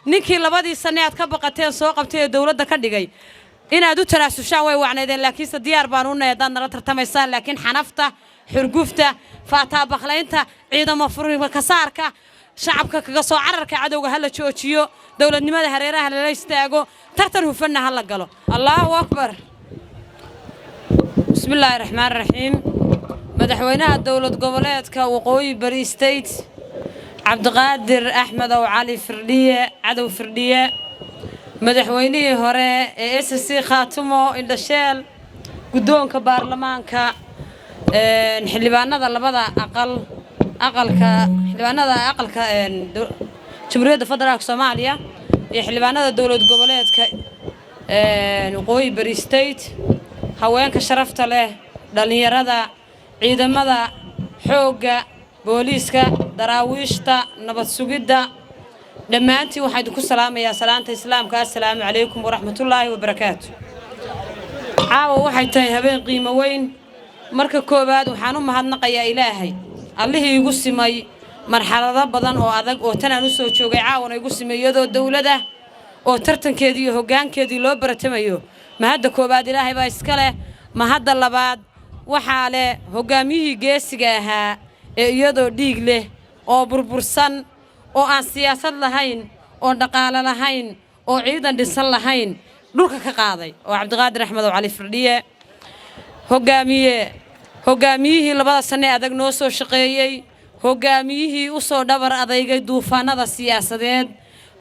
ninkii labadii sane aad ka baqateen soo qabtay dawladda ka dhigay inaad u tanaasushaan way wacnaydeen laakiin se diyaar baan u nahay dad nala tartamaysaan laakiin xanafta xurgufta faataa baqlaynta ciidamo furiga ka saarka shacabka kaga soo cararka cadowga hala joojiyo dawladnimada hareeraha la istaago tartan hufana hala galo Allahu akbar bismillaahir rahmaanir rahiim madaxweynaha dawlad goboleedka waqooyi bari state Cabdiqaadir Axmed oo Cali Firdhiye cadow Firdhiye madaxweynihii hore ee SSC Khaatumo Indhasheel guddoonka baarlamaanka xildhibaanada labada aqalka Jamhuuriyadda Federaalka Soomaaliya iyo xildhibaanada dawlad goboleedka waqooyi bari state haweenka sharafta leh dhalinyarada ciidamada xoogga booliiska daraawiishta nabad sugidda dhammaantii waxaan ku salaamayaa salaanta islaamka assalaamu calaykum waraxmatullaahi wabarakaatuh caawa waxay tahay habeen qiimo weyn marka koobaad waxaan u mahadnaqayaa ilaahay allihii igu simay marxalado badan oo adag oo tan aan u soo joogay caawana igu simay iyadoo dawladda oo tartankeedii iyo hoggaankeedii loo baratamayo mahadda koobaad ilaahay baa iska leh mahadda labaad waxaa leh hoggaamiyihii geesiga ahaa ee iyadoo dhiig leh oo burbursan oo aan siyaasad lahayn oo dhaqaale lahayn oo ciidan dhisan lahayn dhulka ka qaaday oo Cabdiqaadir Axmed oo Cali Firdhiye hoggaamiyihii labada sane adag noo soo shaqeeyay hoggaamiyihii u soo dhabar adeegay duufaanada siyaasadeed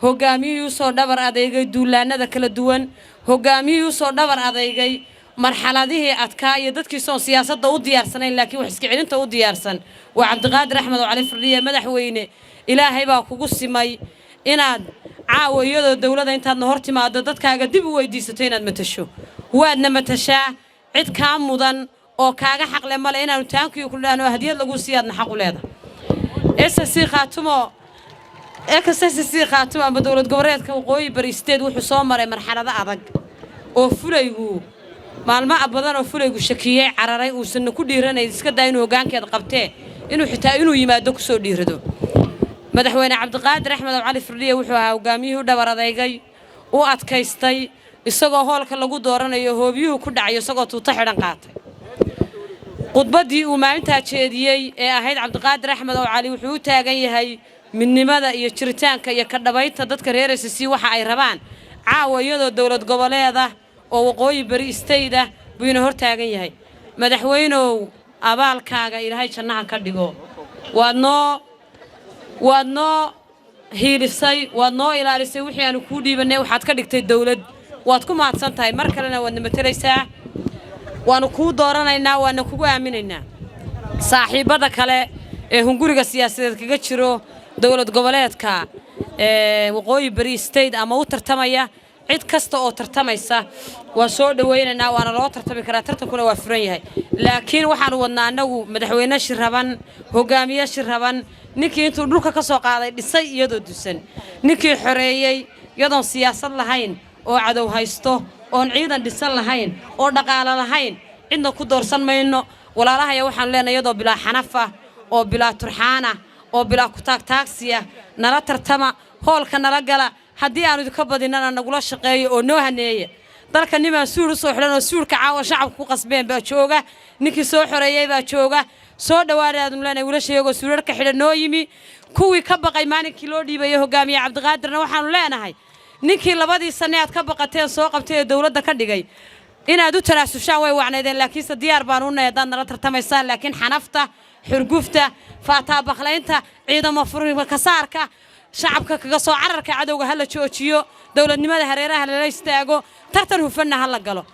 hoggaamiyihii u soo dhabar adeegay duulaanada kala duwan hoggaamiyihii u soo dhabar adeegay marxaladihii adkaa iyo dadkii soo siyaasadda u diyaarsanayn laakiin wax iska celinta u diyaarsan waa Cabdiqaadir Axmed oo Cali Firdhiye madaxweyne ilaahay baa kugu simay inaad caawa iyadoo dawladda intaadna hor timaado dadkaaga dib u weydiisato inaad matasho waadna matashaa cid kaa mudan oo kaaga xaq leh male inaanu taankiyo ku dhaano hadiyad lagu siyaadna xaq u leedahay SSC Khaatumo ama dawlad goboleedka waqooyi bari state wuxuu soo maray marxalado adag oo fulaygu maalmo badan oo fulaygu shakiyay cararay uusan ku dhiiranay iska daa inuu hoggaankeeda qabtee inuu xitaa inuu yimaado ku soo dhiirado madaxweyne Cabdiqaadir Axmed oo Cali Firdhiye wuxuu ahaa hoggaamiyihii u dhabar adeegay u adkaystay isagoo hoolka lagu dooranayo hoobiyuhu ku dhacay isagoo tuuta xidhan qaatay qudbadii uu maalinta jeediyay ee ahayd Cabdiqaadir Axmed oo Cali wuxuu u taagan yahay midnimada iyo jiritaanka iyo ka dhabaynta dadka reer SSC waxa ay rabaan caawa iyadoo dawlad goboleeda oo waqooyi bari state buu hor taagan yahay madaxweynow abaalkaaga ilaahay jannaha ka dhigo waad noo hiilisay waad noo ilaalisay wixii aanu ku dhiibanay waxaad ka dhigtay dawlad waad ku mahadsan tahay mar kalena waad namatelaysaa waanu ku dooranaynaa waana kugu aaminaynaa saaxiibada kale ee hunguriga siyaasadeed kaga jiro dawlad goboleedka waqooyi bari state ama u tartamaya cid kasta oo tartamaysa waa soo dhaweynaynaa waana loo tartami karaa tartankuna waa furan yahay laakiin waxaan wadnaa anagu madaxweyne shiraban hoggaamiye shiraban ninkii intuu dhulka ka soo qaaday dhisay iyadoo dusan ninkii xoreeyay iyadoon siyaasad lahayn oo cadow haysto oon ciidan dhisan lahayn oo dhaqaale lahayn cidna ku doorsan mayno walaalahaya waxaan leenahay iyadoo bilaa xanafa oo bilaa turxaana oo bilaa ku taagtaagsiya nala tartama hoolka nala gala haddii aanu idinka badinana nagula shaqeeyo oo noo haneeya dalka nimaan suur u soo xidhan oo suurka caawa shacabku ku qasbeen baa jooga ninkii soo xoreeyay baa jooga soo dhawaadaadnu leenahay wiilashayagoo suurarka xidhan noo yimi kuwii ka baqay maalinkii loo dhiibayo hoggaamiye Cabdiqaadirna waxaanu leenahay ninkii labadii sane aad ka baqateen soo qabtay dawladda ka dhigay inaad u tanaasushaan way wacnaydeen laakiin se diyaar baan u nahay dad nala tartamaysaan laakiin xanafta xurgufta faataa baqlaynta ciidamo furiga ka saarka shacabka kaga soo cararka cadowga hala joojiyo dawladnimada hareeraha la istaago tartan hufana hala galo